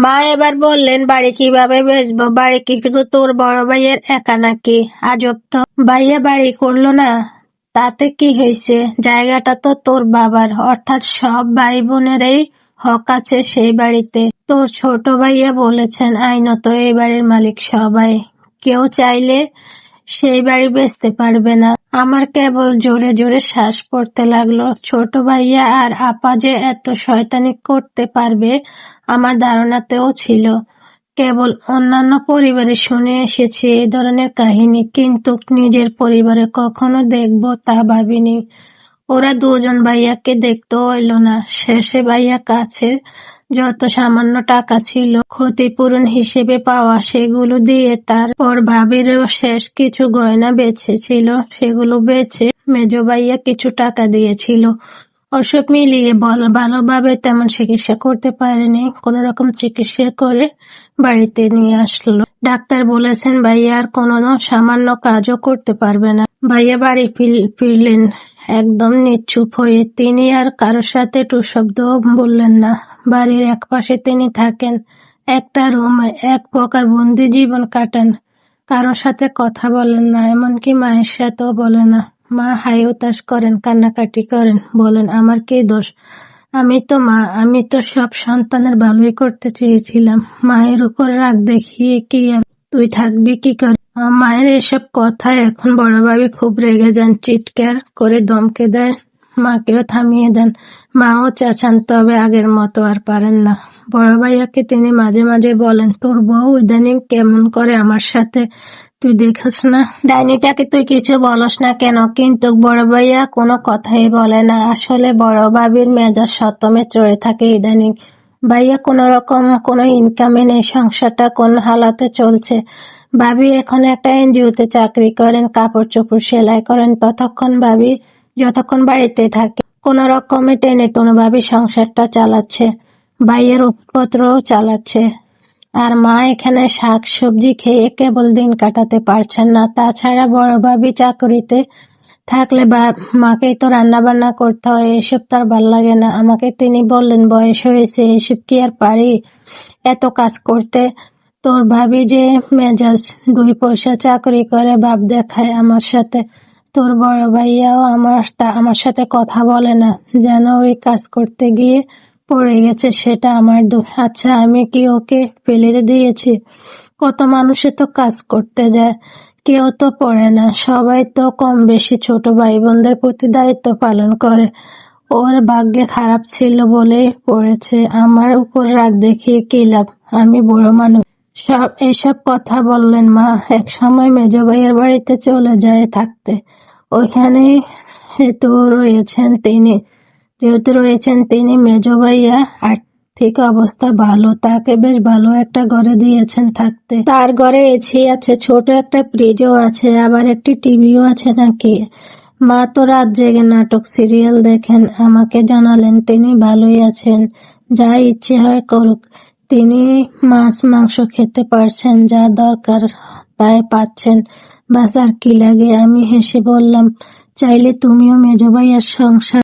মা এবার বললেন, বাড়ি কিভাবে বেচবো? বাড়ি কি শুধু তোর বড় ভাইয়ের একা নাকি? আজব তো। ভাইয়া বাড়ি করলো না, তাতে কি হয়েছে? জায়গাটা তো তোর বাবার, অর্থাৎ সব ভাই বোনেরই হক আছে সেই বাড়িতে। তোর ছোট ভাইয়া বলেছেন আইনত এই বাড়ির মালিক সবাই, কেউ চাইলে সেই বাড়ি বেচতে পারবে না। আমার কেবল জোরে জোরে শ্বাস পড়তে লাগলো। ছোট ভাইয়া আর আপা যে এত শয়তানি করতে পারবে আমার ধারণাতেও ছিল। কেবল অন্যান্য পরিবারে শুনে এসেছি এই ধরনের কাহিনী, কিন্তু নিজের পরিবারে কখনো দেখবো তা ভাবিনি। ওরা দুজন ভাইয়াকে দেখতেও এলো না। শেষে ভাইয়া কাছে যত সামান্য টাকা ছিল ক্ষতিপূরণ হিসেবে পাওয়া সেগুলো দিয়ে, তারপর ভাবিরও শেষ কিছু গয়না বেঁচেছিল সেগুলো বেচে মেজো ভাইয়া কিছু টাকা দিয়েছিল। ওসব মিলিয়ে ভালোভাবে তেমন চিকিৎসা করতে পারেনি, কোনো রকম চিকিৎসা করে বাড়িতে নিয়ে আসলো। ডাক্তার বলেছেন ভাইয়া আর কোনো সামান্য কাজও করতে পারবে না। ভাইয়া বাড়ি ফিরলেন একদম নিশ্চুপ হয়ে। তিনি আর কারোর সাথে টু শব্দও বললেন না। বাড়ির একপাশে তিনি থাকেন, একটা রুমে এক প্রকার বন্দি জীবন কাটান। কারোর সাথে কথা বলেন না, এমনকি মায়ের সাথেও বলে না। মা হাই উতাস করেন, কান্নাকাটি করেন, বলেন আমার কি দোষ? আমি তো মা, আমি তো সব সন্তানের ভালোই করতে চেয়েছিলাম। মায়ের উপর রাগ দেখিয়ে কি আর তুই থাকবি কি করে? মায়ের এসব কথায় এখন বড় ভাবি খুব রেগে যান, চিৎকার করে ধমকে দেন, মাকেও থামিয়ে দেন। মাও চেঁচান, তবে আগের মতো আর পারেন না। বড় ভাইয়াকে তিনি মাঝে মাঝে বলেন, তোর বউ ইদানিং কেমন করে আমার সাথে, তুই দেখিস না? ডাইনিটাকে তুই কিছু বলস না কেন? কিন্তু বড় ভাইয়া কোনো কথাই বলে না। আসলে বড় ভাবির মেজাজ সতমে চড়ে থাকে ইদানিং। ভাইয়া কোনো রকম কোনো ইনকামে নেই, সংসারটা কোন হালাতে চলছে। ভাবি এখন একটা এনজিওতে চাকরি করেন, কাপড় চোপড় সেলাই করেন। যতক্ষণ বাড়িতে থাকে কোনো রকমে টেনে টুনে ভাবি সংসারটা চালাচ্ছে, ভাইয়ের ওষুধপত্রও চালাচ্ছে। আর মা এখানে শাক সবজি খেয়ে কেবল দিন কাটাতে পারছেন না। তাছাড়া বড় ভাবি চাকরিতে থাকলে মাকেই তো রান্না বান্না করতে হয়, এসব তার ভাল লাগে না। আমাকে তিনি বললেন, বয়স হয়েছে, এসব কি আর পারি এত কাজ করতে? তোর ভাবি যে মেজাজ, 2 পয়সা চাকরি করে ভাব দেখায় আমার সাথে। তোর বড় ভাইয়াও আমার সাথে কথা বলে না, যেন ওই কাজ করতে গিয়ে পড়ে গেছে, সেটা আমার দোষ। আচ্ছা, আমি কি ওকে ফেলে দিয়েছি? কত মানুষে তো কাজ করতে যায়, কেউ তো পড়ে না। সবাই তো কম বেশি ছোট ভাই বোনদের প্রতি দায়িত্ব পালন করে। ওর ভাগ্যে খারাপ ছিল বলেই পড়েছে। আমার উপর রাগ দেখিয়ে কি লাভ? আমি বুড়ো মানুষ। এসব কথা বললেন মা এক সময় মেজো ভাইয়ের বাড়িতে চলে যায় থাকতে। ওইখানেই যেহেতু রয়েছেন তিনি, মেজো ভাইয়া আর্থিক অবস্থা ভালো, তাকে বেশ ভালো একটা ঘরে দিয়েছেন থাকতে। তার ঘরে এসি আছে, ছোট একটা ফ্রিজও আছে, আবার একটি টিভিও আছে নাকি। মা তো রাত জেগে নাটক সিরিয়াল দেখেন। আমাকে জানালেন তিনি ভালোই আছেন, যা ইচ্ছে হয় করুক। তিনি মাছ মাংস খেতে পারছেন, যা দরকার তাই পাচ্ছেন, বাস আর কি লাগে? আমি হেসে বললাম, চাইলে তুমিও মেজো ভাইয়ার সংসার